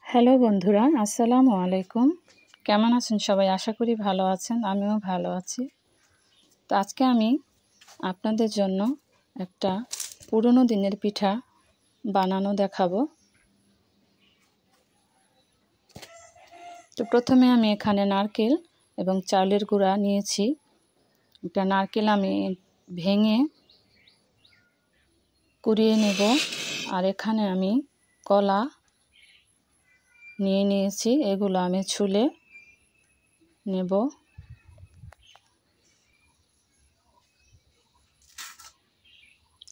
Hello বন্ধুরা, আসসালামু আলাইকুম। কেমন আছেন সবাই? আশা করি ভালো আছেন, আমিও ভালো আছি। তো আজকে আমি আপনাদের জন্য একটা পুরনো দিনের পিঠা বানানো দেখাবো। তো প্রথমে আমি এখানে নারকেল এবং চালের গুঁড়া নিয়েছি। একটা নারকেল আমি ভেঙে কুড়িয়ে নেব, আর এখানে আমি কলা নিয়েছি, এগুলো আমি ছুলে নেব।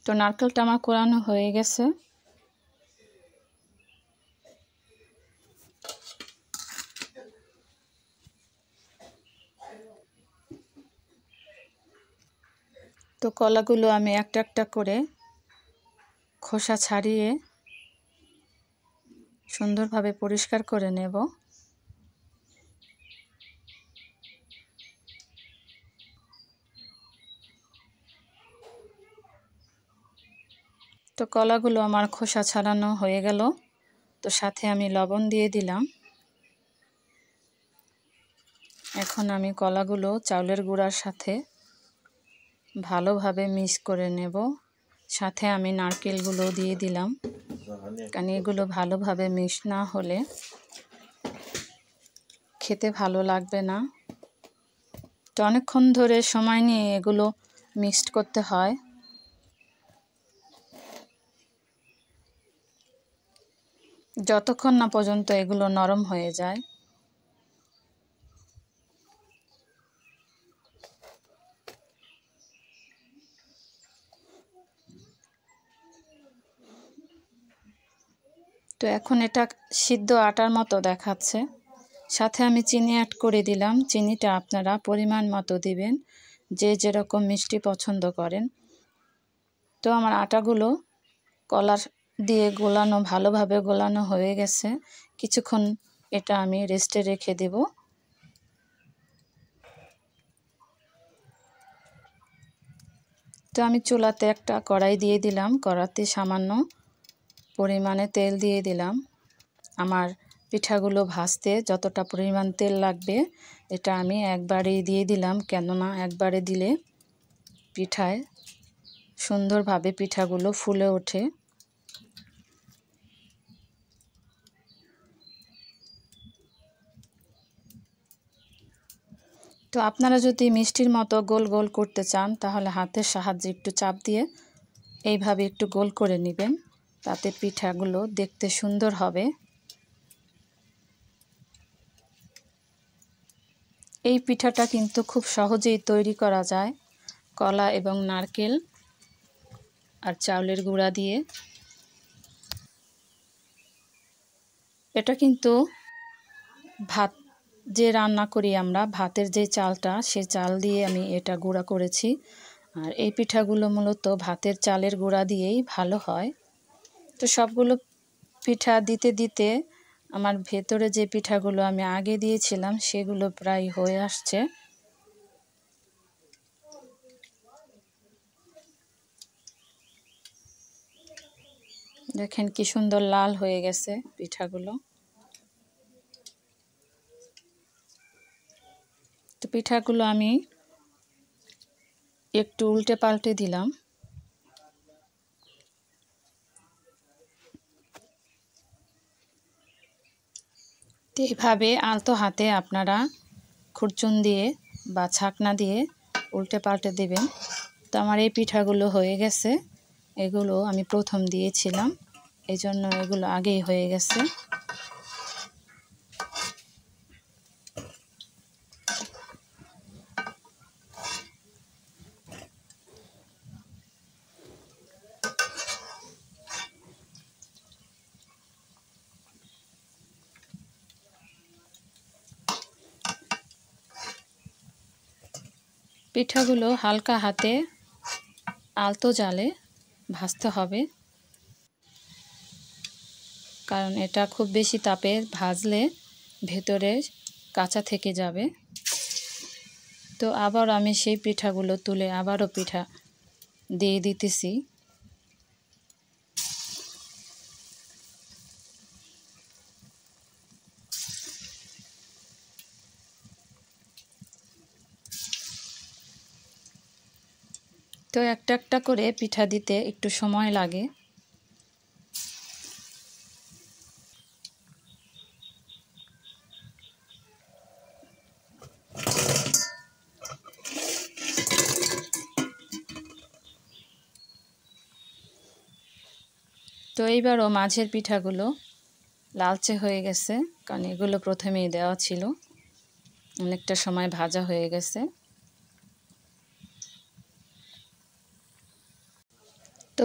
তো নারকেলটা আমার কোরানো হয়ে গেছে। তো কলাগুলো আমি একটা একটা করে খোসা ছাড়িয়ে সুন্দরভাবে পরিষ্কার করে নেব। তো কলাগুলো আমার খোসা ছাড়ানো হয়ে গেল। তো সাথে আমি লবণ দিয়ে দিলাম। এখন আমি কলাগুলো চাউলের গুঁড়ার সাথে ভালোভাবে মিক্স করে নেব। সাথে আমি নারকেলগুলো দিয়ে দিলাম, কারণ এগুলো ভালোভাবে মিক্স না হলে খেতে ভালো লাগবে না। তো অনেকক্ষণ ধরে সময় নিয়ে এগুলো মিক্সড করতে হয়। যতক্ষণ না পর্যন্ত এগুলো নরম হয়ে যায়। তো এখন এটা সিদ্ধ আটার মতো দেখাচ্ছে। সাথে আমি চিনি অ্যাড করে দিলাম। চিনিটা আপনারা পরিমাণ মতো দিবেন, যে যেরকম মিষ্টি পছন্দ করেন। তো আমার আটাগুলো কলার দিয়ে গোলানো, ভালোভাবে গোলানো হয়ে গেছে। কিছুক্ষণ এটা আমি রেস্টে রেখে দেব। তো আমি চুলাতে একটা কড়াই দিয়ে দিলাম, কড়াইতে সামান্য পরিমাণে তেল দিয়ে দিলাম। আমার পিঠাগুলো ভাজতে যতটা পরিমাণ তেল লাগবে এটা আমি একবারেই দিয়ে দিলাম, কেননা একবারে দিলে পিঠায় সুন্দরভাবে পিঠাগুলো ফুলে ওঠে। তো আপনারা যদি মিষ্টির মতো গোল গোল করতে চান তাহলে হাতের সাহায্যে একটু চাপ দিয়ে এইভাবে একটু গোল করে নেবেন, তাতে পিঠাগুলো দেখতে সুন্দর হবে। এই পিঠাটা কিন্তু খুব সহজেই তৈরি করা যায় কলা এবং নারকেল আর চাউলের গুঁড়া দিয়ে। এটা কিন্তু ভাত যে রান্না করি আমরা, ভাতের যে চালটা, সে চাল দিয়ে আমি এটা গুঁড়া করেছি। আর এই পিঠাগুলো মূলত ভাতের চালের গুঁড়া দিয়েই ভালো হয়। তো সবগুলো পিঠা দিতে দিতে আমার ভেতরে যে পিঠাগুলো আমি আগে দিয়েছিলাম সেগুলো প্রায় হয়ে আসছে। দেখেন কি সুন্দর লাল হয়ে গেছে পিঠাগুলো। তো পিঠাগুলো আমি একটু উল্টে পাল্টে দিলাম। তো এইভাবে আলতো হাতে আপনারা খুরচুন দিয়ে বা ছাকনা দিয়ে উল্টে পাল্টে দেবেন। তো আমার এই পিঠাগুলো হয়ে গেছে। এগুলো আমি প্রথম দিয়েছিলাম, এই জন্য এগুলো আগেই হয়ে গেছে। পিঠাগুলো হালকা হাতে আলতো জালে ভাজতে হবে, কারণ এটা খুব বেশি তাপে ভাজলে ভেতরে কাঁচা থেকে যাবে। তো আবার আমি সেই পিঠাগুলো তুলে আবারও পিঠা দিয়ে দিতেছি। তো একটা একটা করে পিঠা দিতে একটু সময় লাগে। তো এইবারও মাঝের পিঠাগুলো লালচে হয়ে গেছে, কারণ এগুলো প্রথমেই দেওয়া ছিল, অনেকটা সময় ভাজা হয়ে গেছে। তো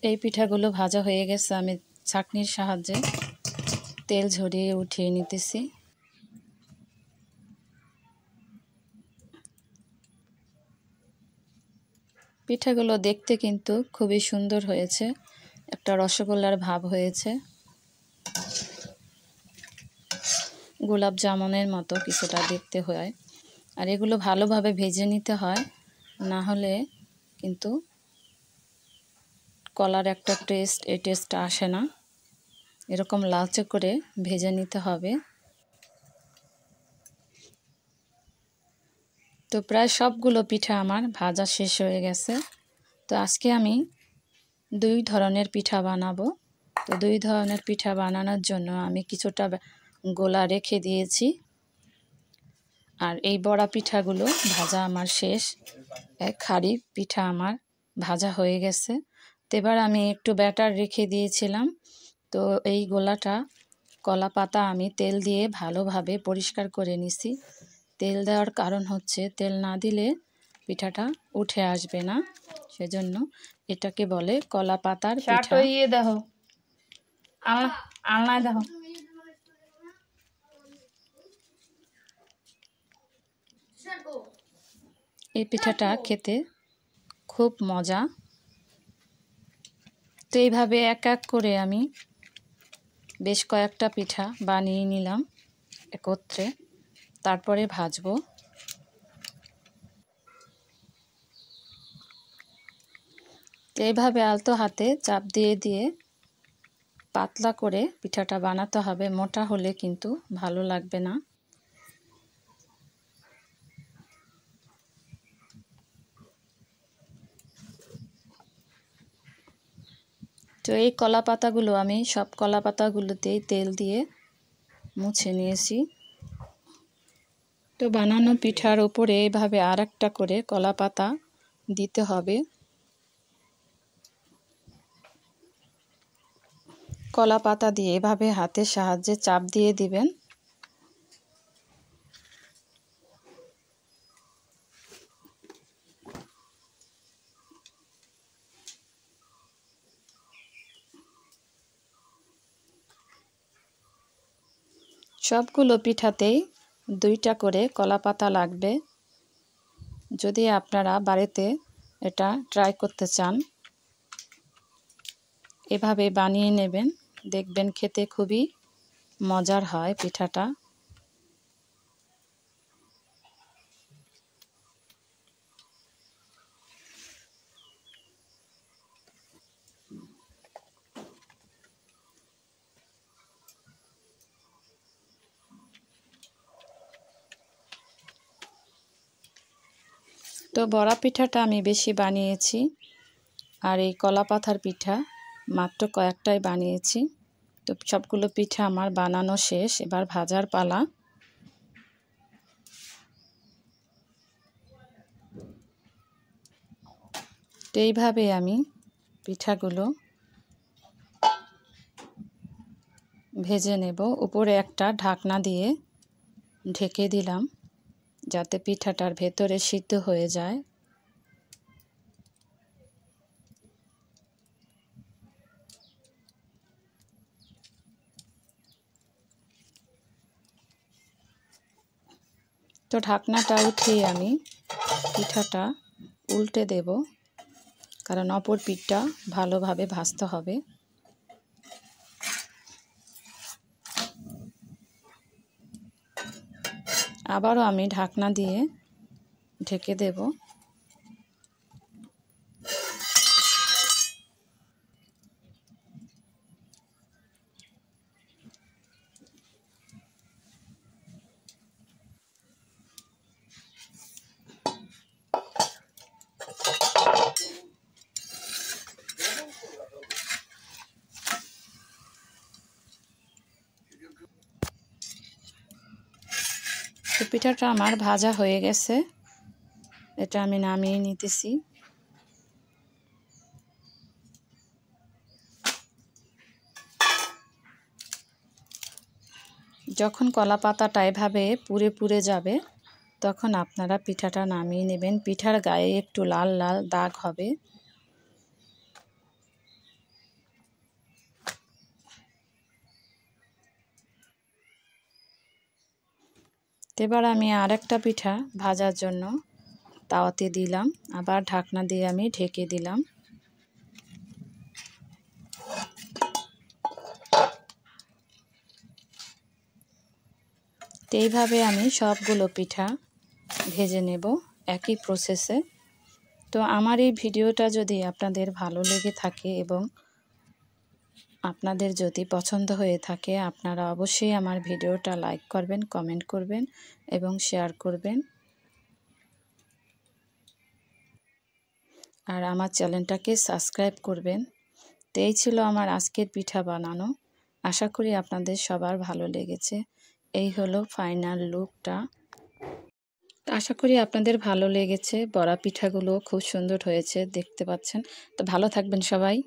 এই পিঠাগুলো ভাজা হয়ে গেছে। আমি ছাঁকনির সাহায্যে তেল ঝরিয়ে উঠিয়ে নিতেছি। পিঠাগুলো দেখতে কিন্তু খুবই সুন্দর হয়েছে, একটা রসগোল্লার ভাব হয়েছে, গোলাপ জামুনের মতো কিছুটা দেখতে হয়। আর এগুলো ভালোভাবে ভেজে নিতে হয়, না হলে কিন্তু কলার একটা টেস্ট, এই টেস্টটা আসে না। এরকম লালচে করে ভেজে নিতে হবে। তো প্রায় সবগুলো পিঠা আমার ভাজা শেষ হয়ে গেছে। তো আজকে আমি 2 ধরনের পিঠা বানাবো। তো 2 ধরনের পিঠা বানানোর জন্য আমি কিছুটা গোলা রেখে দিয়েছি। আর এই বড়া পিঠাগুলো ভাজা আমার শেষ। এক হাঁড়ি পিঠা আমার ভাজা হয়ে গেছে। তো এবার আমি একটু ব্যাটার রেখে দিয়েছিলাম। তো এই গোলাটা কলা পাতা আমি তেল দিয়ে ভালোভাবে পরিষ্কার করে নিছি। তেল দেওয়ার কারণ হচ্ছে তেল না দিলে পিঠাটা উঠে আসবে না, সেজন্য এটাকে বলে কলা পাতার পিঠা। দেখো আলনায় দেখো। এই পিঠাটা খেতে খুব মজা। তো এইভাবে এক এক করে আমি বেশ কয়েকটা পিঠা বানিয়ে নিলাম একত্রে, তারপরে ভাজবো। তো এইভাবে আলতো হাতে চাপ দিয়ে দিয়ে পাতলা করে পিঠাটা বানাতে হবে, মোটা হলে কিন্তু ভালো লাগবে না। তো এই কলা পাতাগুলো আমি সব কলা পাতাগুলোতেই তেল দিয়ে মুছে নিয়েছি। তো বানানো পিঠার উপরে এইভাবে আর একটা করে কলা পাতা দিতে হবে। কলা পাতা দিয়ে এভাবে হাতের সাহায্যে চাপ দিয়ে দিবেন। সবগুলো পিঠাতেই 2টা করে কলা পাতা লাগবে। যদি আপনারা বাড়িতে এটা ট্রাই করতে চান, এভাবে বানিয়ে নেবেন, দেখবেন খেতে খুবই মজার হয় পিঠাটা। তো বড়া পিঠাটা আমি বেশি বানিয়েছি, আর এই কলা পাতার পিঠা মাত্র কয়েকটাই বানিয়েছি। তো সবগুলো পিঠা আমার বানানো শেষ, এবার ভাজার পালা। তো এইভাবে আমি পিঠাগুলো ভেজে নেব। উপরে একটা ঢাকনা দিয়ে ঢেকে দিলাম, যাতে পিঠাটার ভেতরে সিদ্ধ হয়ে যায়। তো ঢাকনাটা উঠিয়ে আমি পিঠাটা উল্টে দেব, কারণ অপর পিঠটা ভালোভাবে ভাজতে হবে। আবারও আমি ঢাকনা দিয়ে ঢেকে দেব। তো পিঠাটা আমার ভাজা হয়ে গেছে, এটা আমি নামিয়ে নিতেছি। যখন কলা পাতাটা এভাবে পুড়ে পুড়ে যাবে তখন আপনারা পিঠাটা নামিয়ে নেবেন। পিঠার গায়ে একটু লাল লাল দাগ হবে। এবার আমি আরেকটা পিঠা ভাজার জন্য তাওয়াতে দিলাম, আবার ঢাকনা দিয়ে আমি ঢেকে দিলাম। তো এইভাবে আমি সবগুলো পিঠা ভেজে নেব একই প্রসেসে। তো আমার এই ভিডিওটা যদি আপনাদের ভালো লেগে থাকে এবং আপনাদের যদি পছন্দ হয়ে থাকে, আপনারা অবশ্যই আমার ভিডিওটা লাইক করবেন, কমেন্ট করবেন এবং শেয়ার করবেন। আর আমার চ্যানেলটাকে সাবস্ক্রাইব করবেন। তো এই ছিল আমার আজকের পিঠা বানানো। আশা করি আপনাদের সবার ভালো লেগেছে। এই হলো ফাইনাল লুকটা। আশা করি আপনাদের ভালো লেগেছে। বড়া পিঠাগুলো খুব সুন্দর হয়েছে, দেখতে পাচ্ছেন। তো ভালো থাকবেন সবাই।